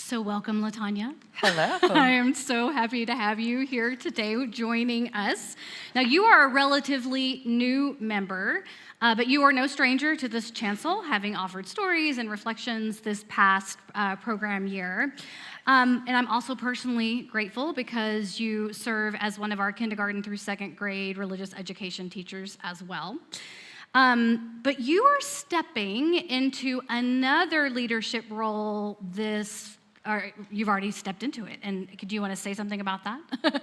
So welcome, LaTanya. Hello. I am so happy to have you here today joining us. Now, you are a relatively new member, but you are no stranger to this chancel, having offered stories and reflections this past program year. And I'm also personally grateful because you serve as one of our kindergarten through second grade religious education teachers as well. But you are stepping into another leadership role or you've already stepped into it. And do you want to say something about that?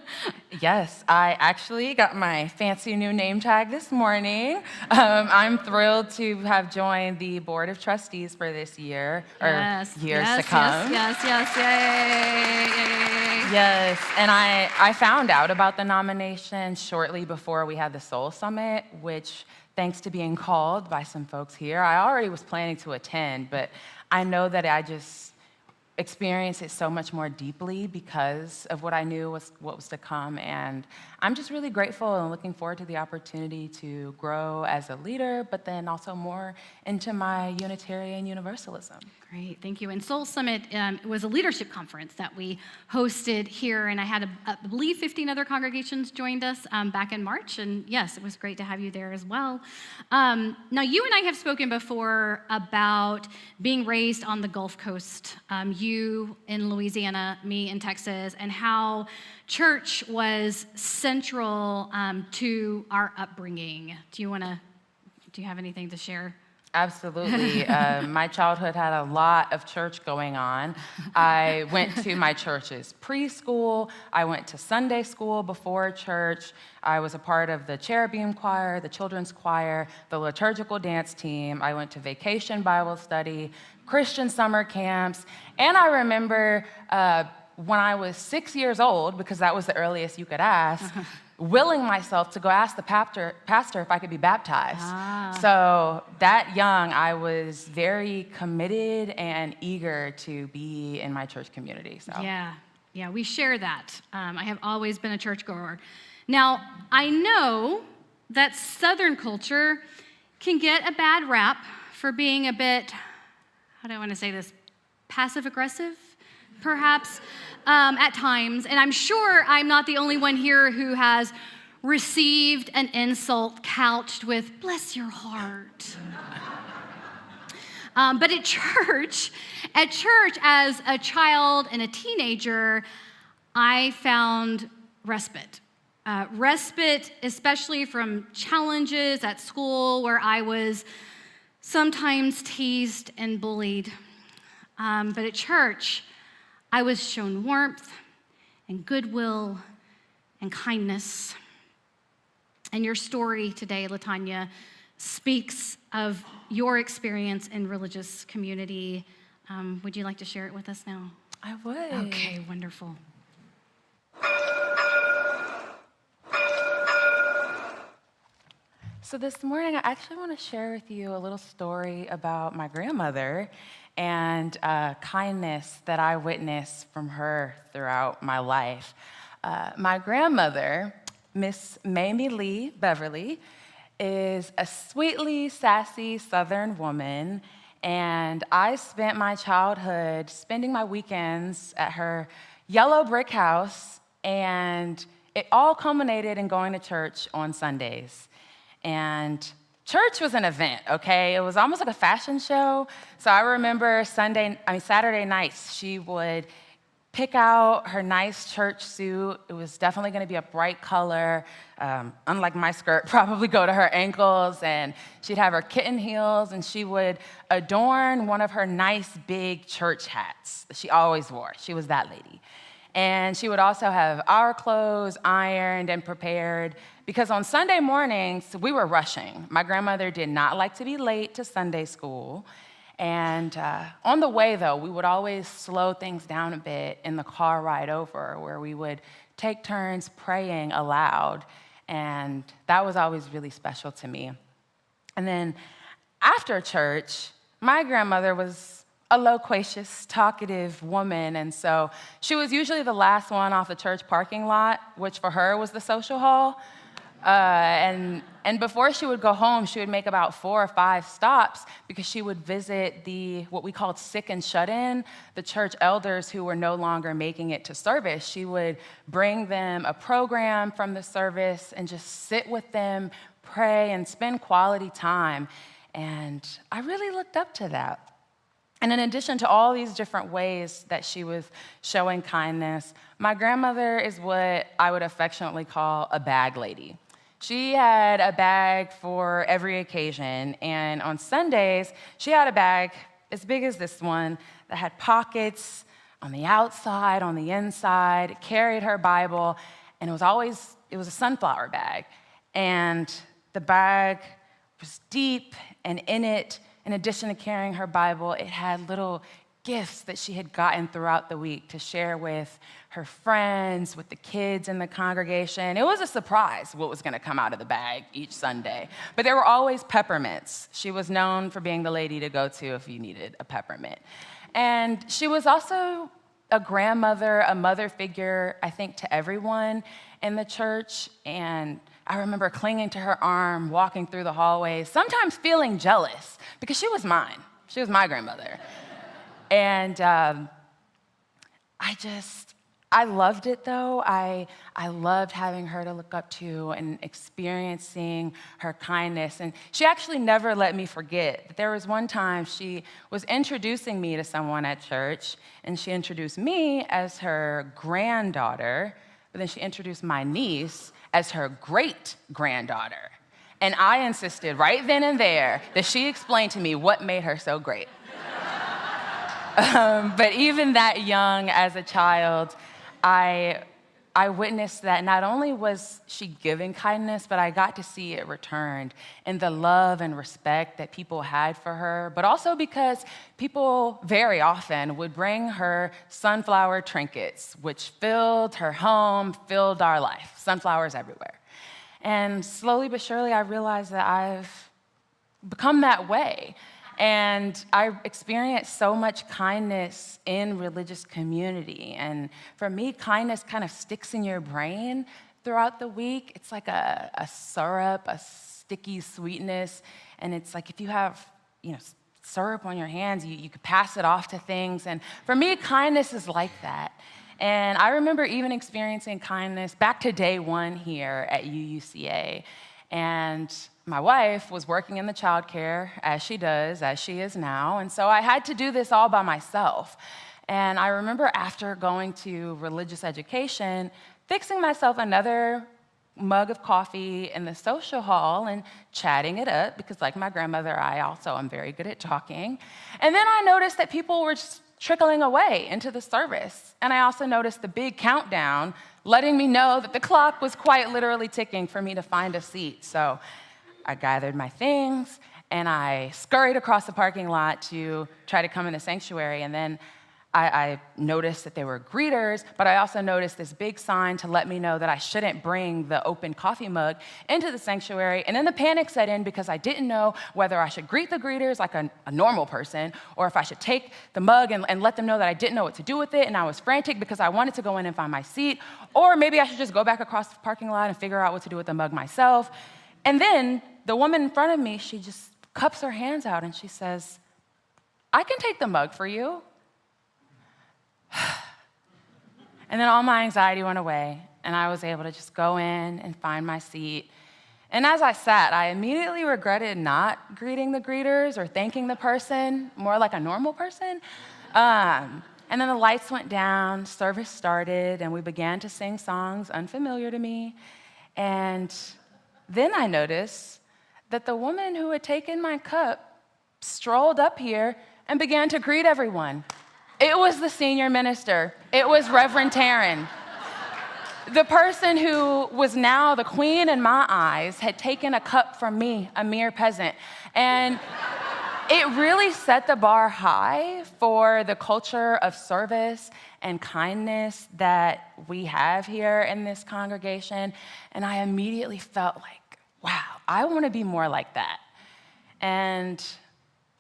Yes, I actually got my fancy new name tag this morning. I'm thrilled to have joined the Board of Trustees for this year, or years to come. Yes, yay. Yes, and I found out about the nomination shortly before we had the Soul Summit, which, thanks to being called by some folks here, I already was planning to attend, but I know that I just experienced it so much more deeply because of what I knew was what was to come. And I'm just really grateful and looking forward to the opportunity to grow as a leader, but then also more into my Unitarian Universalism. Great, thank you. And Soul Summit was a leadership conference that we hosted here, and I had, I believe, 15 other congregations joined us back in March, and yes, it was great to have you there as well. Now, you and I have spoken before about being raised on the Gulf Coast, you in Louisiana, me in Texas, and how church was central to our upbringing. Do you have anything to share? Absolutely. My childhood had a lot of church going on. I went to my church's preschool. I went to Sunday school before church. I was a part of the cherubim choir, the children's choir, the liturgical dance team. I went to vacation Bible study, Christian summer camps, and I remember when I was 6 years old, because that was the earliest you could ask, willing myself to go ask the pastor if I could be baptized. So that young, I was very committed and eager to be in my church community. So. Yeah, we share that. I have always been a churchgoer. Now, I know that Southern culture can get a bad rap for being a bit, how do I want to say this, passive-aggressive, perhaps, at times. And I'm sure I'm not the only one here who has received an insult couched with, "Bless your heart." But at church, as a child and a teenager, I found respite. Respite, especially from challenges at school where I was sometimes teased and bullied. But at church, I was shown warmth and goodwill and kindness. And your story today, LaTanya, speaks of your experience in religious community. Would you like to share it with us now? I would. Okay, wonderful. So this morning, I actually want to share with you a little story about my grandmother and kindness that I witnessed from her throughout my life. My grandmother, Miss Mamie Lee Beverly, is a sweetly sassy Southern woman, and I spent my childhood spending my weekends at her yellow brick house, and it all culminated in going to church on Sundays. And church was an event, okay? It was almost like a fashion show. So I remember Saturday nights, she would pick out her nice church suit. It was definitely gonna be a bright color. Unlike my skirt, probably go to her ankles. And she'd have her kitten heels, and she would adorn one of her nice big church hats that she always wore. She was that lady. And she would also have our clothes ironed and prepared, because on Sunday mornings, we were rushing. My grandmother did not like to be late to Sunday school. And on the way, though, we would always slow things down a bit in the car ride over, where we would take turns praying aloud. And that was always really special to me. And then after church, my grandmother was a loquacious, talkative woman, and so she was usually the last one off the church parking lot, which for her was the social hall. And before she would go home, she would make about 4 or 5 stops because she would visit what we called sick and shut-in, the church elders who were no longer making it to service. She would bring them a program from the service and just sit with them, pray, and spend quality time. And I really looked up to that. And in addition to all these different ways that she was showing kindness, my grandmother is what I would affectionately call a bag lady. She had a bag for every occasion, and on Sundays, she had a bag as big as this one that had pockets on the outside, on the inside. It carried her Bible, and it was a sunflower bag. And the bag was deep, and in it, in addition to carrying her Bible, it had little gifts that she had gotten throughout the week to share with her friends, with the kids in the congregation. It was a surprise what was going to come out of the bag each Sunday. But there were always peppermints. She was known for being the lady to go to if you needed a peppermint. And she was also a grandmother, a mother figure, I think, to everyone in the church. And I remember clinging to her arm, walking through the hallways, sometimes feeling jealous because she was mine. She was my grandmother. And I loved it, though. I loved having her to look up to and experiencing her kindness. And she actually never let me forget that there was one time she was introducing me to someone at church, and she introduced me as her granddaughter, but then she introduced my niece as her great-granddaughter. And I insisted right then and there that she explain to me what made her so great. But even that young as a child, I witnessed that not only was she giving kindness, but I got to see it returned in the love and respect that people had for her, but also because people very often would bring her sunflower trinkets, which filled her home, filled our life, sunflowers everywhere. And slowly but surely, I realized that I've become that way. And I experienced so much kindness in religious community. And for me, kindness kind of sticks in your brain throughout the week. It's like a syrup, a sticky sweetness. And it's like if you have, syrup on your hands, you could pass it off to things. And for me, kindness is like that. And I remember even experiencing kindness back to day one here at UUCA. And my wife was working in the childcare, as she is now. And so I had to do this all by myself. And I remember after going to religious education, fixing myself another mug of coffee in the social hall and chatting it up, because like my grandmother, I also am very good at talking. And then I noticed that people were just trickling away into the service. And I also noticed the big countdown letting me know that the clock was quite literally ticking for me to find a seat. So I gathered my things and I scurried across the parking lot to try to come in the sanctuary. And then I noticed that there were greeters, but I also noticed this big sign to let me know that I shouldn't bring the open coffee mug into the sanctuary. And then the panic set in because I didn't know whether I should greet the greeters like a normal person, or if I should take the mug and let them know that I didn't know what to do with it. And I was frantic because I wanted to go in and find my seat. Or maybe I should just go back across the parking lot and figure out what to do with the mug myself. And then the woman in front of me, she just cups her hands out and she says, "I can take the mug for you." And then all my anxiety went away, and I was able to just go in and find my seat. And as I sat, I immediately regretted not greeting the greeters or thanking the person, more like a normal person. And then the lights went down, service started, and we began to sing songs unfamiliar to me. And then I noticed that the woman who had taken my cup strolled up here and began to greet everyone. It was the senior minister. It was Reverend Taryn. The person who was now the queen in my eyes had taken a cup from me, a mere peasant. And it really set the bar high for the culture of service and kindness that we have here in this congregation. And I immediately felt like, wow, I want to be more like that. And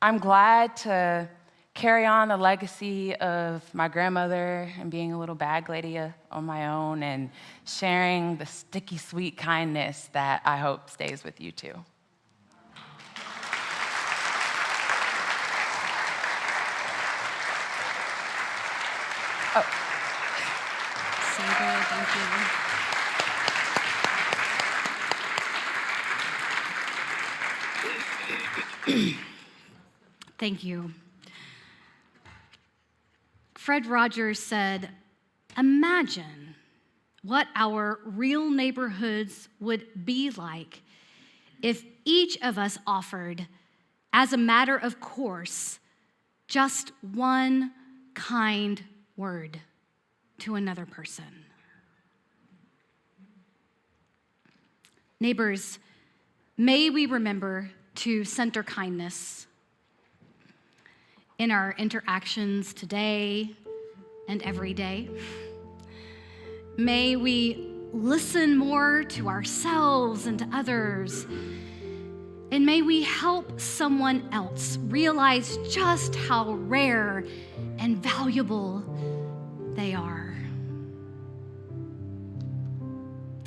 I'm glad to carry on the legacy of my grandmother and being a little bag lady on my own and sharing the sticky, sweet kindness that I hope stays with you too. Oh. So good, thank you. Thank you. Fred Rogers said, imagine what our real neighborhoods would be like if each of us offered, as a matter of course, just one kind word to another person. Neighbors, may we remember to center kindness in our interactions today and every day. May we listen more to ourselves and to others. And may we help someone else realize just how rare and valuable they are.